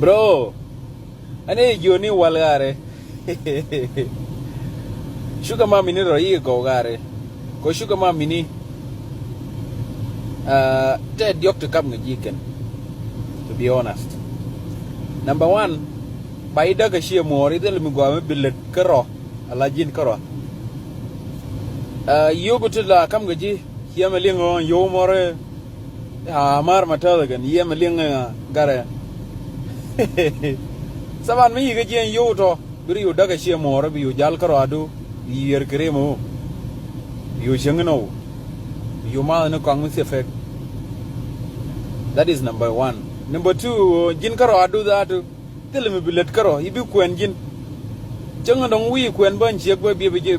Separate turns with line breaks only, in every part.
bro ane yoni walgare sugar mami ni ro yi go gare ko sugar mami ni te diok to kam ngiken to be honest. Number one, by daga shia mori del mi gwa billet karo ala jin karo yogo to la kam gaji hiya melingo yo more mar matal gan hiya melinga gare saban mi gaji yo to biri yo daga shia mori bi yo jal karo adu yer kremo yo shengno yo ma no kang mi effect. That is number one. Number two, jin karo adu that tell me billet karo ibi kwen jin changa dong wi kwen ban chek ba bi je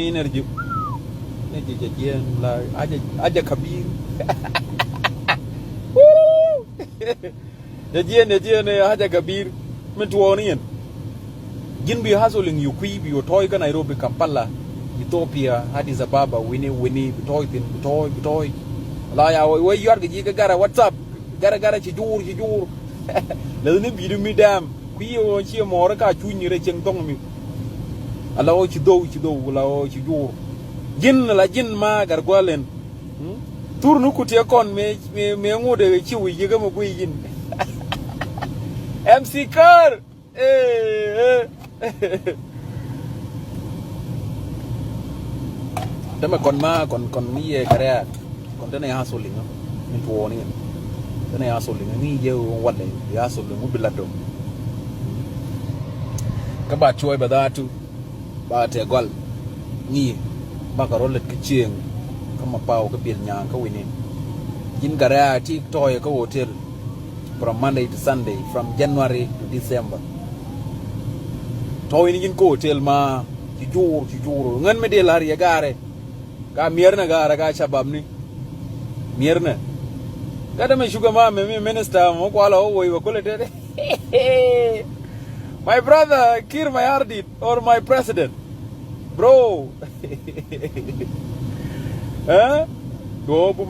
energy ne je la aja kabir je ne aja kabir min tuonian jin bi hustling you kui bi toy ka Nairobi Kampala Ethiopia Addis Ababa wini toy la ya we yar gi ga gara WhatsApp gara ci jur la ne bi mi dam ku yo ci mo ra ka chu ni re cheng tong mi ala o ci do la o ci jur jin ma gar gwalen tur nu ku te kon me ngode ci wi ga ma ku yin MC Car dama kon mi ye kare kon dana ha so linga min to woni dana ya so linga ni je wadde ya so linga bilado ka ba choy ba datu ba te gol ni ba ka rolet ke chieng ka ma pau ka bil nyang ka wini jin gara ti toy ka hotel from Monday to Sunday from January to December toy ni jin ko hotel ma ci jur ngan me de lar ya gare ka mierna gara ka shabab ni mierna kada me sugar ma me minister mo kwala o wo ko le de my brother Kir Mayardit or my president bro huh do bu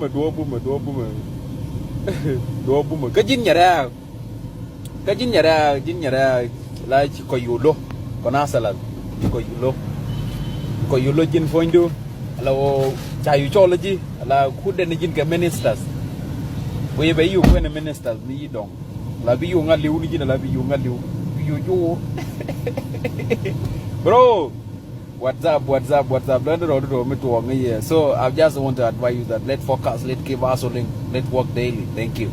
me ka jin nyara la ci ko yulo ko nasala ko yulo jin fondu ala o chayu chology ala kude ni jin ka ministers we be yu when ministers ni dong la bi yu ngaliu ni jin la bi yu ngaliu yu bro what's up do me to so I just want to advise you that let's focus, let's keep hustling, let's work daily. Thank you.